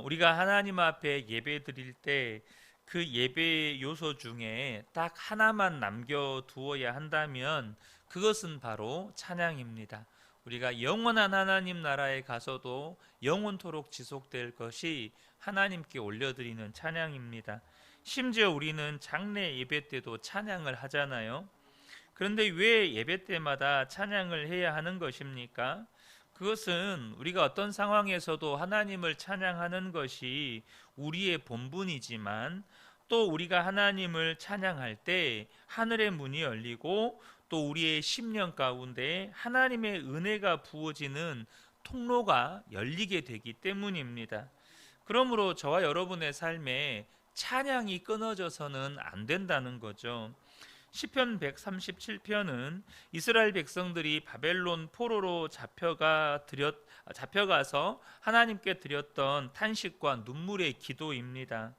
우리가 하나님 앞에 예배 드릴 때 그 예배 요소 중에 딱 하나만 남겨두어야 한다면 그것은 바로 찬양입니다. 우리가 영원한 하나님 나라에 가서도 영원토록 지속될 것이 하나님께 올려드리는 찬양입니다. 심지어 우리는 장례 예배 때도 찬양을 하잖아요. 그런데 왜 예배 때마다 찬양을 해야 하는 것입니까? 그것은 우리가 어떤 상황에서도 하나님을 찬양하는 것이 우리의 본분이지만, 또 우리가 하나님을 찬양할 때 하늘의 문이 열리고 또 우리의 심령 가운데 하나님의 은혜가 부어지는 통로가 열리게 되기 때문입니다. 그러므로 저와 여러분의 삶에 찬양이 끊어져서는 안 된다는 거죠. 시편 137편은 이스라엘 백성들이 바벨론 포로로 잡혀가서 하나님께 드렸던 탄식과 눈물의 기도입니다.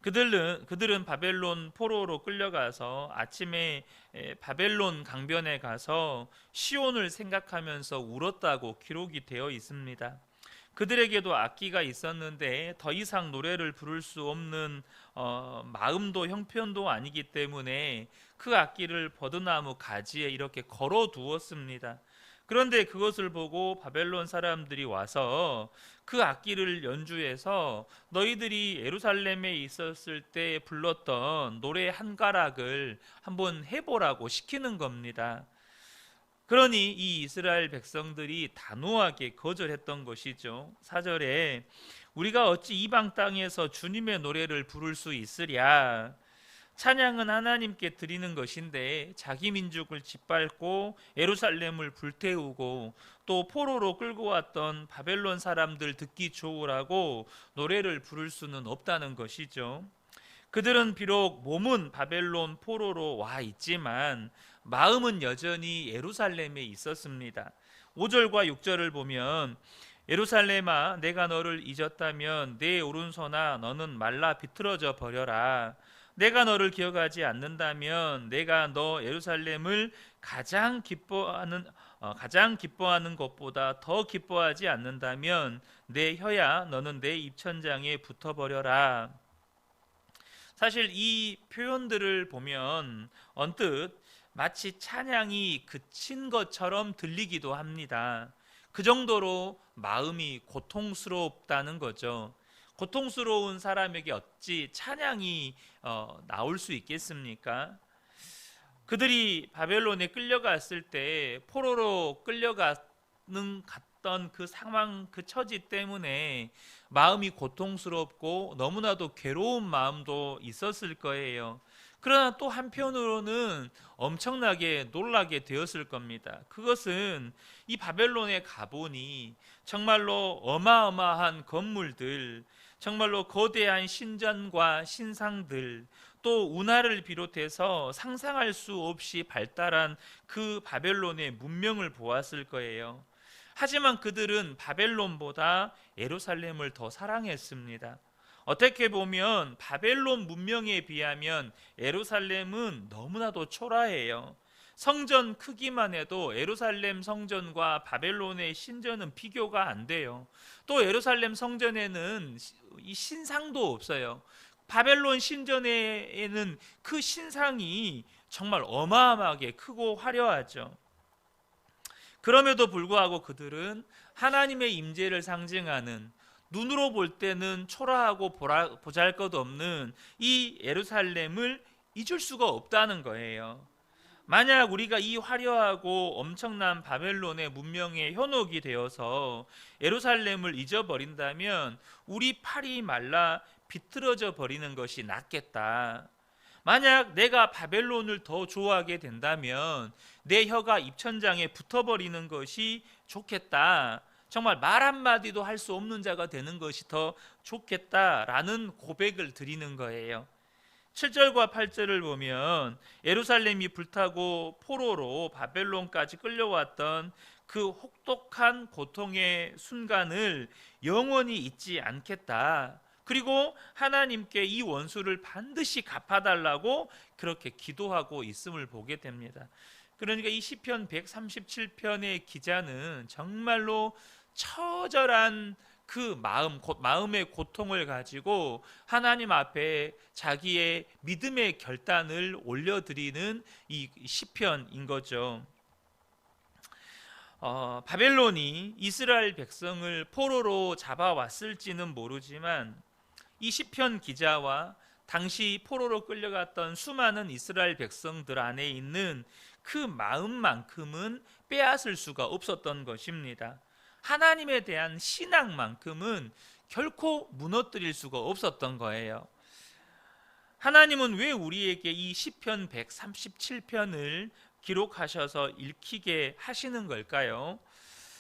그들은 바벨론 포로로 끌려가서 아침에 바벨론 강변에 가서 시온을 생각하면서 울었다고 기록이 되어 있습니다. 그들에게도 악기가 있었는데 더 이상 노래를 부를 수 없는 마음도 형편도 아니기 때문에 그 악기를 버드나무 가지에 이렇게 걸어 두었습니다. 그런데 그것을 보고 바벨론 사람들이 와서 그 악기를 연주해서 너희들이 예루살렘에 있었을 때 불렀던 노래 한 가락을 한번 해보라고 시키는 겁니다. 그러니 이 이스라엘 백성들이 단호하게 거절했던 것이죠. 4절에 우리가 어찌 이방 땅에서 주님의 노래를 부를 수 있으랴. 찬양은 하나님께 드리는 것인데 자기 민족을 짓밟고 예루살렘을 불태우고 또 포로로 끌고 왔던 바벨론 사람들 듣기 좋으라고 노래를 부를 수는 없다는 것이죠. 그들은 비록 몸은 바벨론 포로로 와 있지만 마음은 여전히 예루살렘에 있었습니다. 5절과 6절을 보면 예루살렘아 내가 너를 잊었다면 내 오른손아 너는 말라 비틀어져 버려라. 내가 너를 기억하지 않는다면 내가 너 예루살렘을 가장 기뻐하는 것보다 더 기뻐하지 않는다면 내 혀야 너는 내 입천장에 붙어버려라. 사실 이 표현들을 보면 언뜻 마치 찬양이 그친 것처럼 들리기도 합니다. 그 정도로 마음이 고통스럽다는 거죠. 고통스러운 사람에게 어찌 찬양이 나올 수 있겠습니까? 그들이 바벨론에 끌려갔을 때 포로로 갔던 그 상황, 그 처지 때문에 마음이 고통스럽고 너무나도 괴로운 마음도 있었을 거예요. 그러나 또 한편으로는 엄청나게 놀라게 되었을 겁니다. 그것은 이 바벨론에 가보니 정말로 어마어마한 건물들, 정말로 거대한 신전과 신상들, 또 운하를 비롯해서 상상할 수 없이 발달한 그 바벨론의 문명을 보았을 거예요. 하지만 그들은 바벨론보다 예루살렘을 더 사랑했습니다. 어떻게 보면 바벨론 문명에 비하면 예루살렘은 너무나도 초라해요. 성전 크기만 해도 예루살렘 성전과 바벨론의 신전은 비교가 안 돼요. 또 예루살렘 성전에는 이 신상도 없어요. 바벨론 신전에는 그 신상이 정말 어마어마하게 크고 화려하죠. 그럼에도 불구하고 그들은 하나님의 임재를 상징하는, 눈으로 볼 때는 초라하고 보잘것없는 이 예루살렘을 잊을 수가 없다는 거예요. 만약 우리가 이 화려하고 엄청난 바벨론의 문명에 현혹이 되어서 예루살렘을 잊어버린다면 우리 팔이 말라 비틀어져 버리는 것이 낫겠다. 만약 내가 바벨론을 더 좋아하게 된다면 내 혀가 입천장에 붙어버리는 것이 좋겠다. 정말 말 한마디도 할 수 없는 자가 되는 것이 더 좋겠다라는 고백을 드리는 거예요. 7절과 8절을 보면 예루살렘이 불타고 포로로 바벨론까지 끌려왔던 그 혹독한 고통의 순간을 영원히 잊지 않겠다. 그리고 하나님께 이 원수를 반드시 갚아달라고 그렇게 기도하고 있음을 보게 됩니다. 그러니까 이 시편 137편의 기자는 정말로 처절한 그 마음의 고통을 가지고 하나님 앞에 자기의 믿음의 결단을 올려드리는 이 시편인 거죠. 바벨론이 이스라엘 백성을 포로로 잡아왔을지는 모르지만 이 시편 기자와 당시 포로로 끌려갔던 수많은 이스라엘 백성들 안에 있는 그 마음만큼은 빼앗을 수가 없었던 것입니다. 하나님에 대한 신앙만큼은 결코 무너뜨릴 수가 없었던 거예요. 하나님은 왜 우리에게 이 시편 137편을 기록하셔서 읽히게 하시는 걸까요?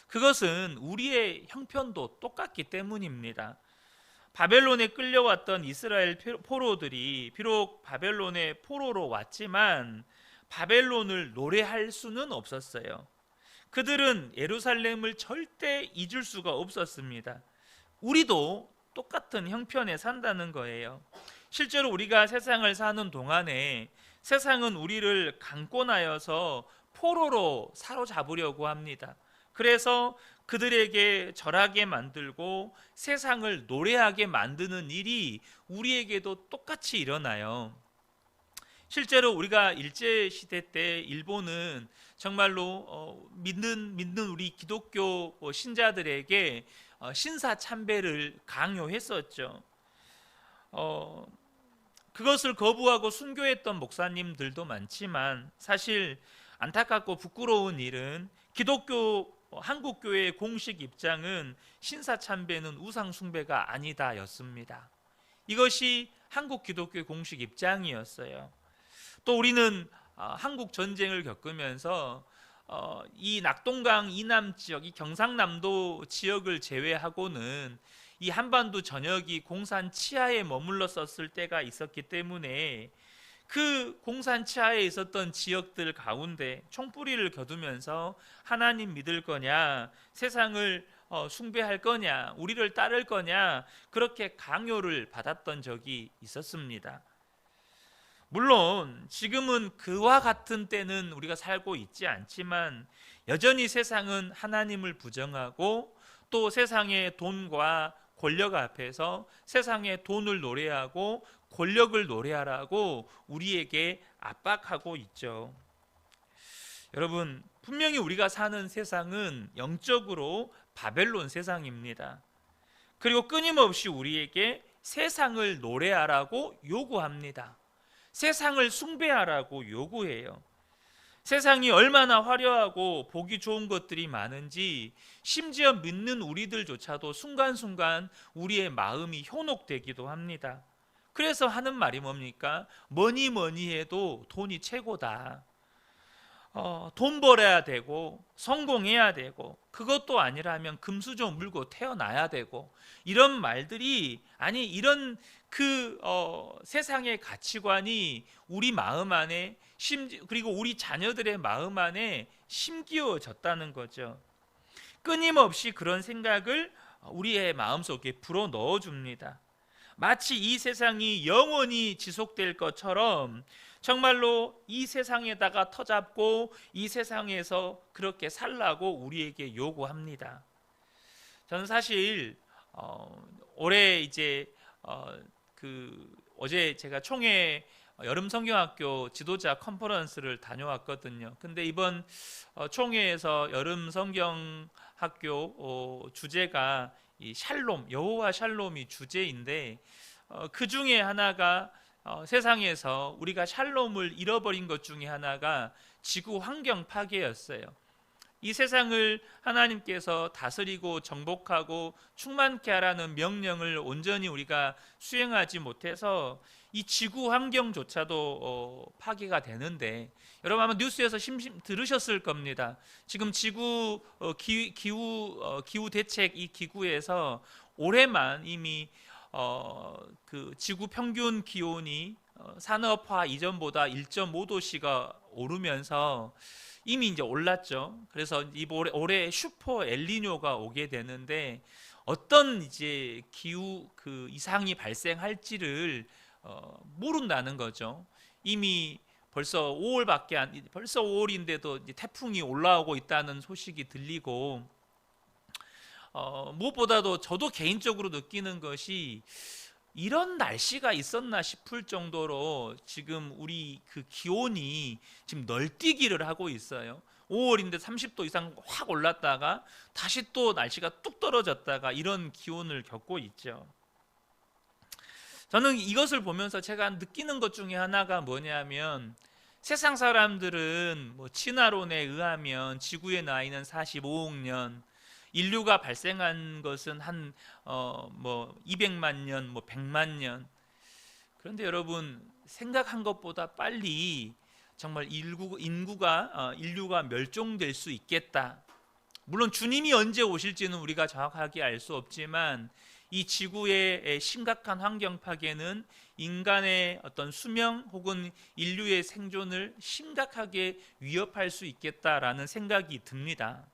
그것은 우리의 형편도 똑같기 때문입니다. 바벨론에 끌려왔던 이스라엘 포로들이 비록 바벨론의 포로로 왔지만 바벨론을 노래할 수는 없었어요. 그들은 예루살렘을 절대 잊을 수가 없었습니다. 우리도 똑같은 형편에 산다는 거예요. 실제로 우리가 세상을 사는 동안에 세상은 우리를 강권하여서 포로로 사로잡으려고 합니다. 그래서 그들에게 절하게 만들고 세상을 노래하게 만드는 일이 우리에게도 똑같이 일어나요. 실제로 우리가 일제시대 때 일본은 정말로 믿는 우리 기독교 신자들에게 신사참배를 강요했었죠. 그것을 거부하고 순교했던 목사님들도 많지만 사실 안타깝고 부끄러운 일은 기독교 한국교회의 공식 입장은 신사참배는 우상숭배가 아니다 였습니다. 이것이 한국 기독교의 공식 입장이었어요. 또 우리는 한국 전쟁을 겪으면서 이 낙동강 이남 지역, 이 경상남도 지역을 제외하고는 이 한반도 전역이 공산 치하에 머물렀었을 때가 있었기 때문에 그 공산 치하에 있었던 지역들 가운데 총뿌리를 겨두면서 하나님 믿을 거냐, 세상을 숭배할 거냐, 우리를 따를 거냐, 그렇게 강요를 받았던 적이 있었습니다. 물론 지금은 그와 같은 때는 우리가 살고 있지 않지만 여전히 세상은 하나님을 부정하고 또 세상의 돈과 권력 앞에서 세상의 돈을 노래하고 권력을 노래하라고 우리에게 압박하고 있죠. 여러분, 분명히 우리가 사는 세상은 영적으로 바벨론 세상입니다. 그리고 끊임없이 우리에게 세상을 노래하라고 요구합니다. 세상을 숭배하라고 요구해요. 세상이 얼마나 화려하고 보기 좋은 것들이 많은지 심지어 믿는 우리들조차도 순간순간 우리의 마음이 현혹되기도 합니다. 그래서 하는 말이 뭡니까? 뭐니 해도 돈이 최고다. 돈 벌어야 되고 성공해야 되고 그것도 아니라면 금수저 물고 태어나야 되고 이런 말들이 이런 세상의 가치관이 우리 마음 안에 그리고 우리 자녀들의 마음 안에 심기어졌다는 거죠. 끊임없이 그런 생각을 우리의 마음속에 불어넣어 줍니다. 마치 이 세상이 영원히 지속될 것처럼 정말로 이 세상에다가 터잡고 이 세상에서 그렇게 살라고 우리에게 요구합니다. 저는 사실 올해 어제 제가 총회 여름 성경학교 지도자 컨퍼런스를 다녀왔거든요. 근데 이번 총회에서 여름 성경학교 주제가 이 샬롬, 여호와 샬롬이 주제인데 그 중에 하나가 세상에서 우리가 샬롬을 잃어버린 것 중에 하나가 지구 환경 파괴였어요. 이 세상을 하나님께서 다스리고 정복하고 충만케 하라는 명령을 온전히 우리가 수행하지 못해서 이 지구 환경조차도 파괴가 되는데 여러분 아마 뉴스에서 들으셨을 겁니다. 지금 지구 기후 대책 이 기구에서 올해만 이미 그 지구 평균 기온이 산업화 이전보다 1.5도씨가 오르면서 이미 이제 올랐죠. 그래서 올해 슈퍼 엘니뇨가 오게 되는데 어떤 이제 기후 이상이 발생할지를 모른다는 거죠. 이미 벌써 5월인데도 이제 태풍이 올라오고 있다는 소식이 들리고 무엇보다도 저도 개인적으로 느끼는 것이 이런 날씨가 있었나 싶을 정도로 지금 우리 그 기온이 지금 널뛰기를 하고 있어요. 5월인데 30도 이상 확 올랐다가 다시 또 날씨가 뚝 떨어졌다가 이런 기온을 겪고 있죠. 저는 이것을 보면서 제가 느끼는 것 중에 하나가 뭐냐면, 세상 사람들은 뭐 진화론에 의하면 지구의 나이는 45억 년, 인류가 발생한 것은 한 200만 년, 뭐 100만 년. 그런데 여러분, 생각한 것보다 빨리 정말 인류가 멸종될 수 있겠다. 물론 주님이 언제 오실지는 우리가 정확하게 알 수 없지만 이 지구의 심각한 환경 파괴는 인간의 어떤 수명 혹은 인류의 생존을 심각하게 위협할 수 있겠다라는 생각이 듭니다.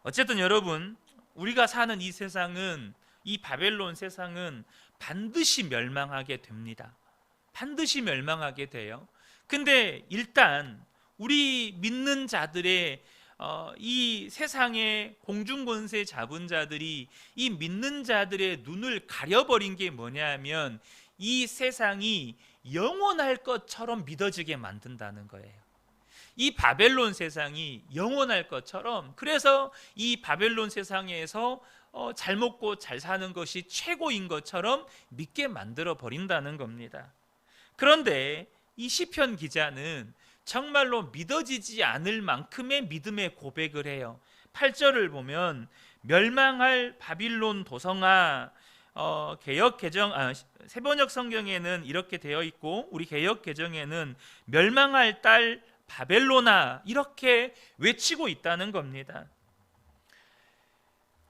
어쨌든 여러분, 우리가 사는 이 세상은, 이 바벨론 세상은 반드시 멸망하게 됩니다. 반드시 멸망하게 돼요. 근데 일단 우리 믿는 자들의 이 세상의 공중권세 잡은 자들이 이 믿는 자들의 눈을 가려버린 게 뭐냐면, 이 세상이 영원할 것처럼 믿어지게 만든다는 거예요. 이 바벨론 세상이 영원할 것처럼, 그래서 이 바벨론 세상에서 잘 먹고 잘 사는 것이 최고인 것처럼 믿게 만들어 버린다는 겁니다. 그런데 이 시편 기자는 정말로 믿어지지 않을 만큼의 믿음의 고백을 해요. 8절을 보면 멸망할 바빌론 도성아, 세번역 성경에는 이렇게 되어 있고 우리 개역 개정에는 멸망할 딸 바벨론아 이렇게 외치고 있다는 겁니다.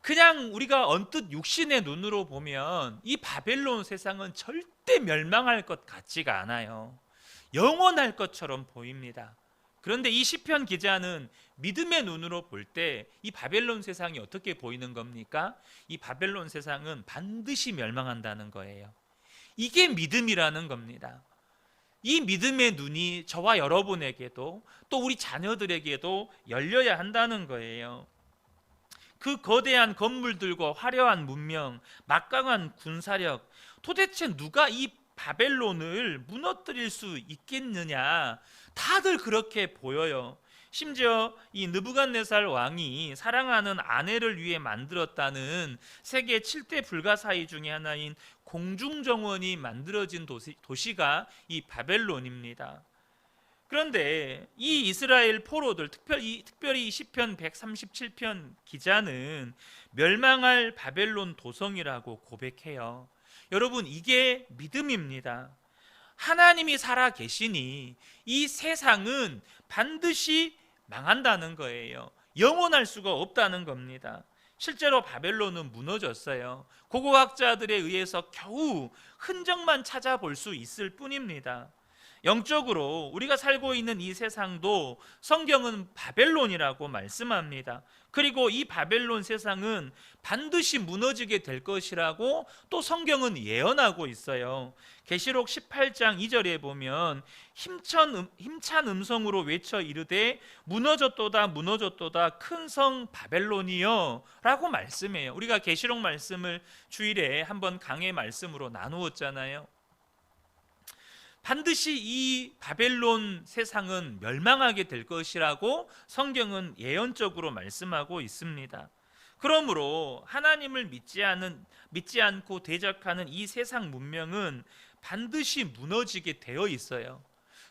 그냥 우리가 언뜻 육신의 눈으로 보면 이 바벨론 세상은 절대 멸망할 것 같지가 않아요. 영원할 것처럼 보입니다. 그런데 이 시편 기자는 믿음의 눈으로 볼 때 이 바벨론 세상이 어떻게 보이는 겁니까? 이 바벨론 세상은 반드시 멸망한다는 거예요. 이게 믿음이라는 겁니다. 이 믿음의 눈이 저와 여러분에게도 또 우리 자녀들에게도 열려야 한다는 거예요. 그 거대한 건물들과 화려한 문명, 막강한 군사력, 도대체 누가 이 바벨론을 무너뜨릴 수 있겠느냐, 다들 그렇게 보여요. 심지어 이 느부갓네살 왕이 사랑하는 아내를 위해 만들었다는 세계 7대 불가사의 중에 하나인 공중정원이 만들어진 도시가 이 바벨론입니다. 그런데 이 이스라엘 포로들, 특별히 시편 137편 기자는 멸망할 바벨론 도성이라고 고백해요. 여러분, 이게 믿음입니다. 하나님이 살아 계시니 이 세상은 반드시 망한다는 거예요. 영원할 수가 없다는 겁니다. 실제로 바벨론은 무너졌어요. 고고학자들에 의해서 겨우 흔적만 찾아볼 수 있을 뿐입니다. 영적으로 우리가 살고 있는 이 세상도 성경은 바벨론이라고 말씀합니다. 그리고 이 바벨론 세상은 반드시 무너지게 될 것이라고 또 성경은 예언하고 있어요. 계시록 18장 2절에 보면 힘찬 음성으로 외쳐 이르되 무너졌도다 무너졌도다 큰 성 바벨론이여 라고 말씀해요. 우리가 계시록 말씀을 주일에 한번 강의 말씀으로 나누었잖아요. 반드시 이 바벨론 세상은 멸망하게 될 것이라고 성경은 예언적으로 말씀하고 있습니다. 그러므로 하나님을 믿지 않고 대적하는 이 세상 문명은 반드시 무너지게 되어 있어요.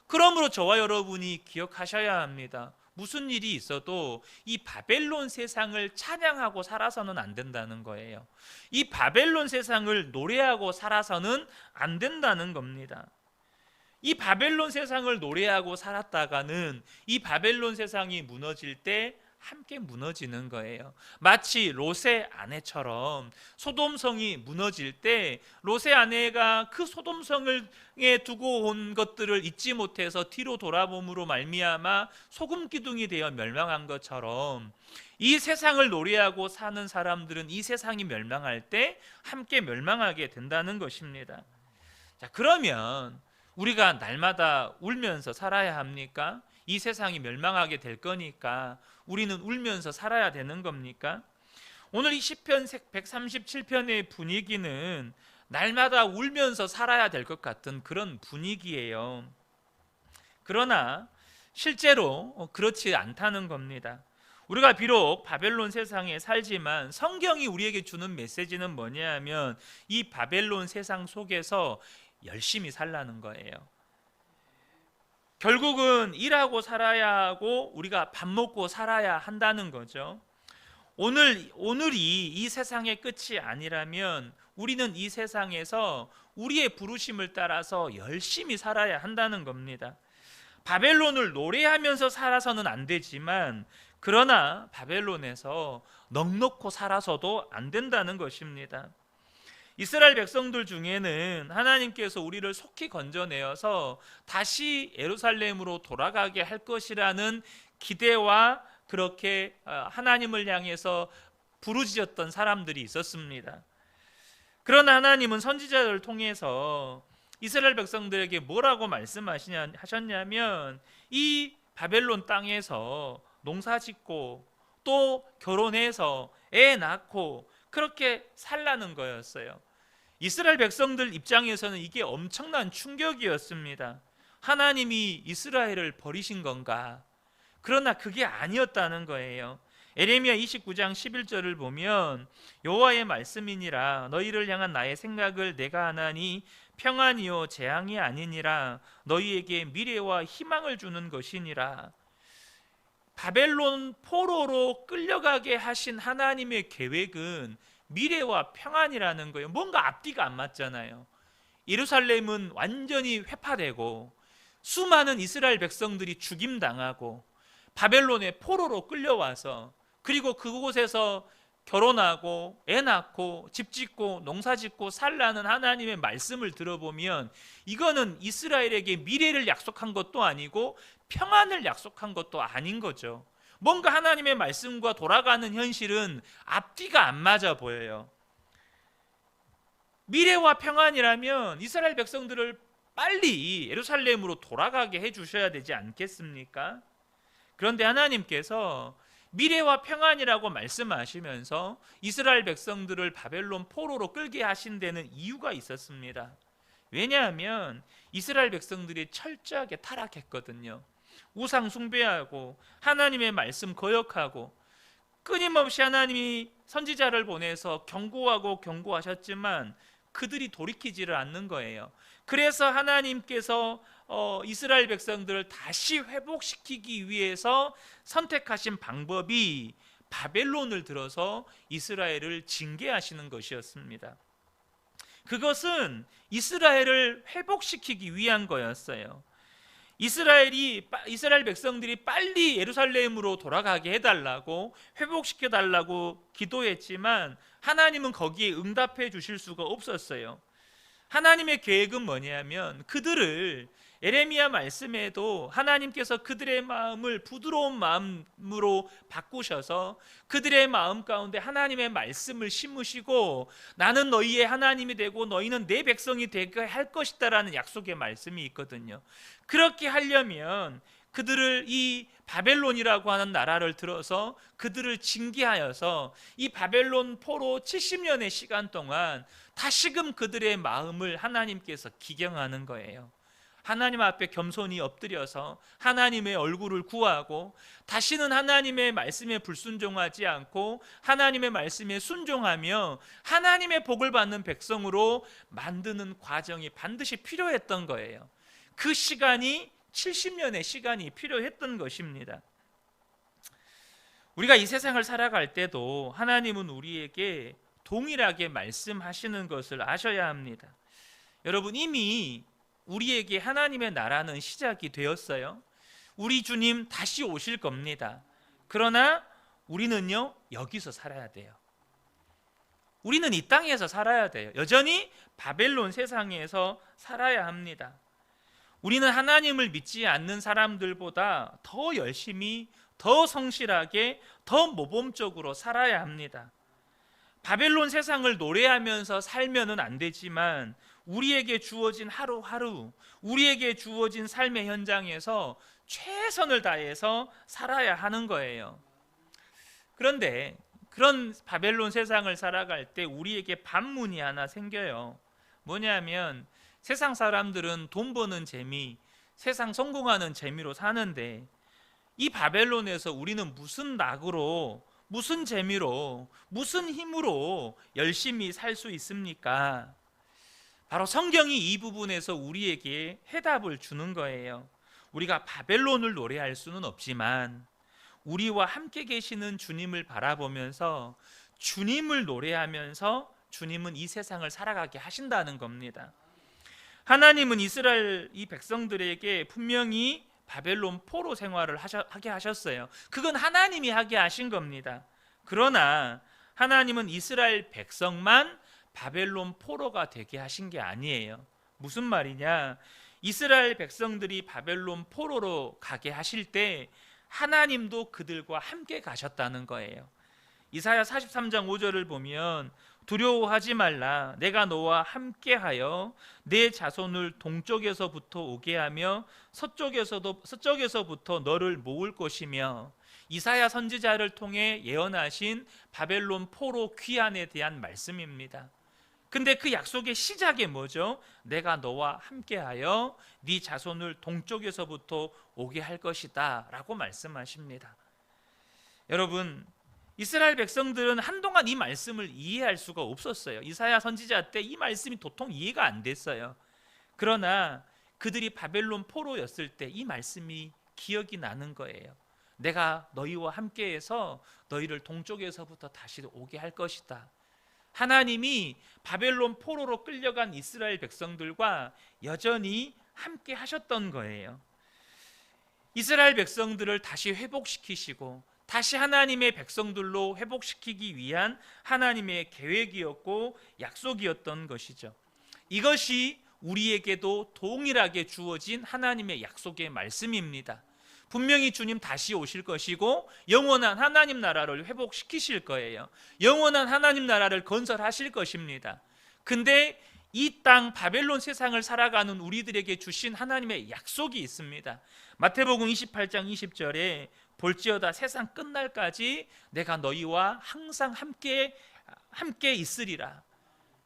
그러므로 저와 여러분이 기억하셔야 합니다. 무슨 일이 있어도 이 바벨론 세상을 찬양하고 살아서는 안 된다는 거예요. 이 바벨론 세상을 노래하고 살아서는 안 된다는 겁니다. 이 바벨론 세상을 노래하고 살았다가는 이 바벨론 세상이 무너질 때 함께 무너지는 거예요. 마치 롯의 아내처럼 소돔성이 무너질 때 롯의 아내가 그 소돔성을 두고 온 것들을 잊지 못해서 뒤로 돌아봄으로 말미암아 소금 기둥이 되어 멸망한 것처럼 이 세상을 노래하고 사는 사람들은 이 세상이 멸망할 때 함께 멸망하게 된다는 것입니다. 자, 그러면 우리가 날마다 울면서 살아야 합니까? 이 세상이 멸망하게 될 거니까 우리는 울면서 살아야 되는 겁니까? 오늘 이 시편 137편의 분위기는 날마다 울면서 살아야 될 것 같은 그런 분위기예요. 그러나 실제로 그렇지 않다는 겁니다. 우리가 비록 바벨론 세상에 살지만 성경이 우리에게 주는 메시지는 뭐냐 하면 이 바벨론 세상 속에서 열심히 살라는 거예요. 결국은 일하고 살아야 하고 우리가 밥 먹고 살아야 한다는 거죠. 오늘이 이 세상의 끝이 아니라면 우리는 이 세상에서 우리의 부르심을 따라서 열심히 살아야 한다는 겁니다. 바벨론을 노래하면서 살아서는 안 되지만 그러나 바벨론에서 넉넉고 살아서도 안 된다는 것입니다. 이스라엘 백성들 중에는 하나님께서 우리를 속히 건져내어서 다시 예루살렘으로 돌아가게 할 것이라는 기대와 그렇게 하나님을 향해서 부르짖었던 사람들이 있었습니다. 그러나 하나님은 선지자를 통해서 이스라엘 백성들에게 뭐라고 말씀하셨냐면 이 바벨론 땅에서 농사짓고 또 결혼해서 애 낳고 그렇게 살라는 거였어요. 이스라엘 백성들 입장에서는 이게 엄청난 충격이었습니다. 하나님이 이스라엘을 버리신 건가? 그러나 그게 아니었다는 거예요. 에레미야 29장 11절을 보면 여호와의 말씀이니라 너희를 향한 나의 생각을 내가 하나니 평안이요 재앙이 아니니라 너희에게 미래와 희망을 주는 것이니라. 바벨론 포로로 끌려가게 하신 하나님의 계획은 미래와 평안이라는 거예요. 뭔가 앞뒤가 안 맞잖아요. 예루살렘은 완전히 회파되고 수많은 이스라엘 백성들이 죽임당하고 바벨론의 포로로 끌려와서 그리고 그곳에서 결혼하고 애 낳고 집 짓고 농사 짓고 살라는 하나님의 말씀을 들어보면 이거는 이스라엘에게 미래를 약속한 것도 아니고 평안을 약속한 것도 아닌 거죠. 뭔가 하나님의 말씀과 돌아가는 현실은 앞뒤가 안 맞아 보여요. 미래와 평안이라면 이스라엘 백성들을 빨리 예루살렘으로 돌아가게 해주셔야 되지 않겠습니까? 그런데 하나님께서 미래와 평안이라고 말씀하시면서 이스라엘 백성들을 바벨론 포로로 끌게 하신 데는 이유가 있었습니다. 왜냐하면 이스라엘 백성들이 철저하게 타락했거든요. 우상 숭배하고 하나님의 말씀 거역하고 끊임없이 하나님이 선지자를 보내서 경고하고 경고하셨지만 그들이 돌이키지를 않는 거예요. 그래서 하나님께서 이스라엘 백성들을 다시 회복시키기 위해서 선택하신 방법이 바벨론을 들어서 이스라엘을 징계하시는 것이었습니다. 그것은 이스라엘을 회복시키기 위한 거였어요. 이스라엘 백성들이 빨리 예루살렘으로 돌아가게 해달라고 회복시켜 달라고 기도했지만 하나님은 거기에 응답해 주실 수가 없었어요. 하나님의 계획은 뭐냐면 그들을 에레미야 말씀에도 하나님께서 그들의 마음을 부드러운 마음으로 바꾸셔서 그들의 마음 가운데 하나님의 말씀을 심으시고 나는 너희의 하나님이 되고 너희는 내 백성이 되게 할 것이다라는 약속의 말씀이 있거든요. 그렇게 하려면 그들을 이 바벨론이라고 하는 나라를 들어서 그들을 징계하여서 이 바벨론 포로 70년의 시간 동안 다시금 그들의 마음을 하나님께서 기경하는 거예요. 하나님 앞에 겸손히 엎드려서 하나님의 얼굴을 구하고 다시는 하나님의 말씀에 불순종하지 않고 하나님의 말씀에 순종하며 하나님의 복을 받는 백성으로 만드는 과정이 반드시 필요했던 거예요. 그 시간이 70년의 시간이 필요했던 것입니다. 우리가 이 세상을 살아갈 때도 하나님은 우리에게 동일하게 말씀하시는 것을 아셔야 합니다. 여러분 이미 우리에게 하나님의 나라는 시작이 되었어요. 우리 주님 다시 오실 겁니다. 그러나 우리는요 여기서 살아야 돼요. 우리는 이 땅에서 살아야 돼요. 여전히 바벨론 세상에서 살아야 합니다. 우리는 하나님을 믿지 않는 사람들보다 더 열심히, 더 성실하게, 더 모범적으로 살아야 합니다. 바벨론 세상을 노래하면서 살면은 안 되지만 우리에게 주어진 하루하루, 우리에게 주어진 삶의 현장에서 최선을 다해서 살아야 하는 거예요. 그런데 그런 바벨론 세상을 살아갈 때 우리에게 반문이 하나 생겨요. 뭐냐면 세상 사람들은 돈 버는 재미, 세상 성공하는 재미로 사는데 이 바벨론에서 우리는 무슨 낙으로, 무슨 재미로, 무슨 힘으로 열심히 살 수 있습니까? 바로 성경이 이 부분에서 우리에게 해답을 주는 거예요. 우리가 바벨론을 노래할 수는 없지만 우리와 함께 계시는 주님을 바라보면서 주님을 노래하면서 주님은 이 세상을 살아가게 하신다는 겁니다. 하나님은 이스라엘 이 백성들에게 분명히 바벨론 포로 생활을 하게 하셨어요. 그건 하나님이 하게 하신 겁니다. 그러나 하나님은 이스라엘 백성만 바벨론 포로가 되게 하신 게 아니에요. 무슨 말이냐? 이스라엘 백성들이 바벨론 포로로 가게 하실 때 하나님도 그들과 함께 가셨다는 거예요. 이사야 43장 5절을 보면 두려워하지 말라, 내가 너와 함께하여 내 자손을 동쪽에서부터 오게 하며 서쪽에서부터 너를 모을 것이며, 이사야 선지자를 통해 예언하신 바벨론 포로 귀환에 대한 말씀입니다. 근데 그 약속의 시작이 뭐죠? 내가 너와 함께하여 네 자손을 동쪽에서부터 오게 할 것이다 라고 말씀하십니다. 여러분, 이스라엘 백성들은 한동안 이 말씀을 이해할 수가 없었어요. 이사야 선지자 때 이 말씀이 도통 이해가 안 됐어요. 그러나 그들이 바벨론 포로였을 때 이 말씀이 기억이 나는 거예요. 내가 너희와 함께해서 너희를 동쪽에서부터 다시 오게 할 것이다. 하나님이 바벨론 포로로 끌려간 이스라엘 백성들과 여전히 함께 하셨던 거예요. 이스라엘 백성들을 다시 회복시키시고 다시 하나님의 백성들로 회복시키기 위한 하나님의 계획이었고 약속이었던 것이죠. 이것이 우리에게도 동일하게 주어진 하나님의 약속의 말씀입니다. 분명히 주님 다시 오실 것이고 영원한 하나님 나라를 회복시키실 거예요. 영원한 하나님 나라를 건설하실 것입니다. 근데 이 땅 바벨론 세상을 살아가는 우리들에게 주신 하나님의 약속이 있습니다. 마태복음 28장 20절에 볼지어다 세상 끝날까지 내가 너희와 항상 함께 있으리라.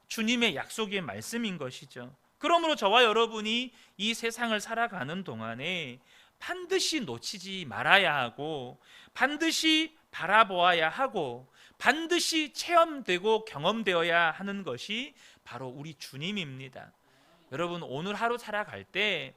주님의 약속의 말씀인 것이죠. 그러므로 저와 여러분이 이 세상을 살아가는 동안에 반드시 놓치지 말아야 하고 반드시 바라보아야 하고 반드시 체험되고 경험되어야 하는 것이 바로 우리 주님입니다. 여러분, 오늘 하루 살아갈 때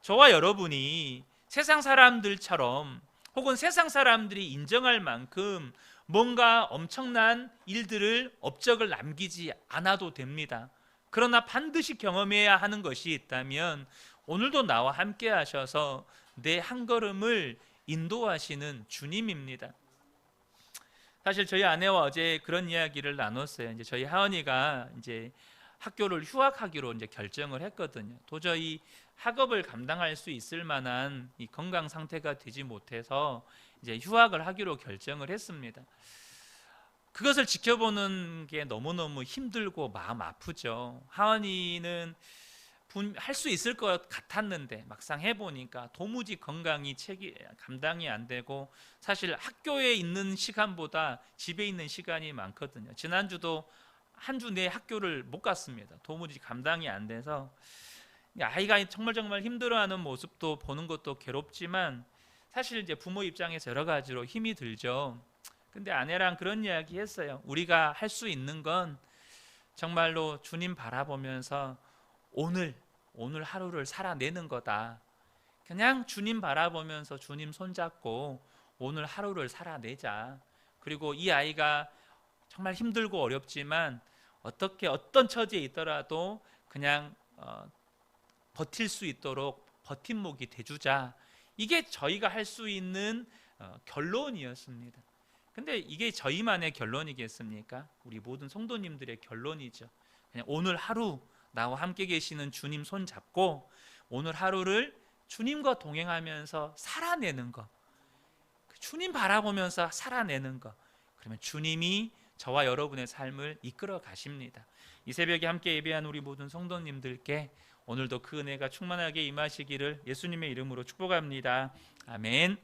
저와 여러분이 세상 사람들처럼 혹은 세상 사람들이 인정할 만큼 뭔가 엄청난 일들을 업적을 남기지 않아도 됩니다. 그러나 반드시 경험해야 하는 것이 있다면 오늘도 나와 함께 하셔서 내 한 걸음을 인도하시는 주님입니다. 사실 저희 아내와 어제 그런 이야기를 나눴어요. 이제 저희 하은이가 이제 학교를 휴학하기로 이제 결정을 했거든요. 도저히 학업을 감당할 수 있을 만한 이 건강 상태가 되지 못해서 이제 휴학을 하기로 결정을 했습니다. 그것을 지켜보는 게 너무너무 힘들고 마음 아프죠. 하은이는 할 수 있을 것 같았는데 막상 해보니까 도무지 건강이 감당이 안 되고 사실 학교에 있는 시간보다 집에 있는 시간이 많거든요. 지난주도 한 주 내 학교를 못 갔습니다. 도무지 감당이 안 돼서 아이가 정말 힘들어하는 모습도 보는 것도 괴롭지만 사실 이제 부모 입장에서 여러 가지로 힘이 들죠. 근데 아내랑 그런 이야기 했어요. 우리가 할 수 있는 건 정말로 주님 바라보면서 오늘 하루를 살아내는 거다. 그냥 주님 바라보면서 주님 손잡고 오늘 하루를 살아내자. 그리고 이 아이가 정말 힘들고 어렵지만 어떤 처지에 있더라도 그냥 버틸 수 있도록 버팀목이 돼주자. 이게 저희가 할 수 있는 결론이었습니다. 근데 이게 저희만의 결론이겠습니까? 우리 모든 성도님들의 결론이죠. 그냥 오늘 하루 나와 함께 계시는 주님 손 잡고 오늘 하루를 주님과 동행하면서 살아내는 것, 주님 바라보면서 살아내는 것, 그러면 주님이 저와 여러분의 삶을 이끌어 가십니다. 이 새벽에 함께 예배한 우리 모든 성도님들께 오늘도 그 은혜가 충만하게 임하시기를 예수님의 이름으로 축복합니다. 아멘.